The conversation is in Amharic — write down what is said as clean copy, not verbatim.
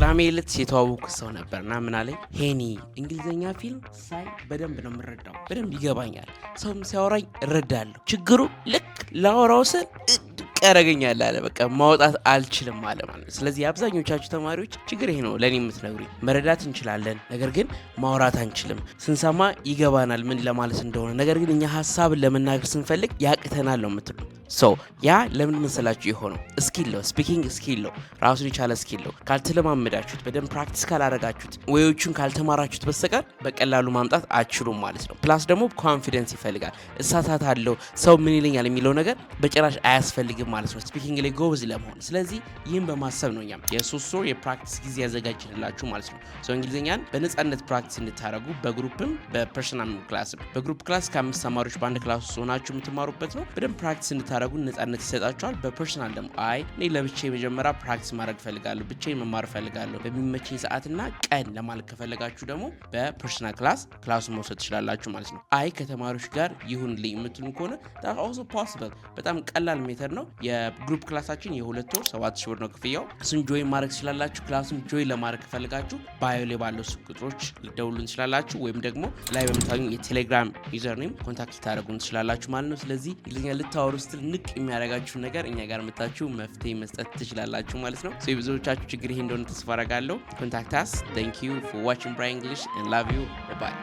ቅዳሜ ዕለት የተዋወቅኩት ሰው ነበርና ምን አለኝ፣ ሄኒ እንግሊዘኛ ፊልም ሳይ በደንብ ነው የምረዳው፣ በደንብ ይገባኛል፣ ሰውም ሲያወራኝ እረዳለሁ። ችግሩ ልክ ላወራው ስል ያረገኛል አለ። በቃ ማውጣት አልችልም አለ ማለት ነው። ስለዚህ አብዛኞቻችሁ ተማሪዎች ችግር ይሄ ነው ለኔ የምትነግሩኝ። መረዳት እንችላለን፣ ነገር ግን ማውራት አንችልም። ስንሰማ ይገባናል ምን ለማለት እንደሆነ፣ ነገር ግን እኛ ሀሳብን ለመናገር ስንፈልግ ያቅተናል ነው የምትሉ። ያ ለምን መሰላችሁ የሆነው? ስኪል ነው፣ ስፒኪንግ ስኪል ነው፣ ራሱን የቻለ ስኪል ነው። ካልተለማመዳችሁት፣ በደንብ ፕራክቲስ ካላረጋችሁት፣ ወዮቹን ካልተማራችሁት በስተቀር በቀላሉ ማምጣት አትችሉም ማለት ነው። ፕላስ ደግሞ ኮንፊደንስ ይፈልጋል። እሳሳታለሁ፣ ሰው ምን ይለኛል የሚለው ነገር በጭራሽ አያስፈልግም ማለት ነው ስፒኪንግ ላይ ጎበዝ ለመሆን። ስለዚህ ይህን በማሰብ ነው እኛም የ3 ወር የፕራክቲስ ጊዜ ያዘጋጅንላችሁ ማለት ነው። እንግሊዝኛን በነጻነት ፕራክቲስ እንድታደረጉ በግሩፕም በፐርሰናል ክላስም። በግሩፕ ክላስ ከ5 ተማሪዎች በአንድ ክላስ ውስጥ ሆናችሁ የምትማሩበት ነው። በደንብ ፕራክቲስ እንድታደረጉ ነጻነት ይሰጣችኋል። በፐርሰናል ደግሞ እኔ ለብቻዬ መጀመሪያ ፕራክቲስ ማድረግ ፈልጋለሁ፣ ብቻዬን መማር ፈልጋለሁ በሚመቸኝ ሰዓትና ቀን ለማለት ከፈለጋችሁ ደግሞ በፐርሰናል ክላሱን መውሰድ ትችላላችሁ ማለት ነው። ከተማሪዎች ጋር ይሁንልኝ የምትሉ ከሆነ also possible በጣም ቀላል ሜተድ ነው። የግሩፕ ክላሳችን የ2 ወር 7000 ብር ነው ክፍያው። እሱን ጆይን ማድረግ ትችላላችሁ። ክላሱን ጆይን ለማድረግ ከፈለጋችሁ ባዮ ላይ ባለው ቁጥሮች ልደውሉን ትችላላችሁ፣ ወይም ደግሞ ላይ በምታገኙ የቴሌግራም ዩዘርኔም ኮንታክት ታደርጉን ትችላላችሁ ማለት ነው። ስለዚህ እንግሊዝኛ ልታወሩ ስትል ንቅ የሚያደርጋችሁ ነገር እኛ ጋር መጣችሁ መፍትሄ መስጠት ትችላላችሁ ማለት ነው። የብዙዎቻችሁ ችግር ይሄ እንደሆነ ተስፋ አደርጋለሁ። ኮንታክት አስ። Thank you for watching Brian English and love you. Bye bye.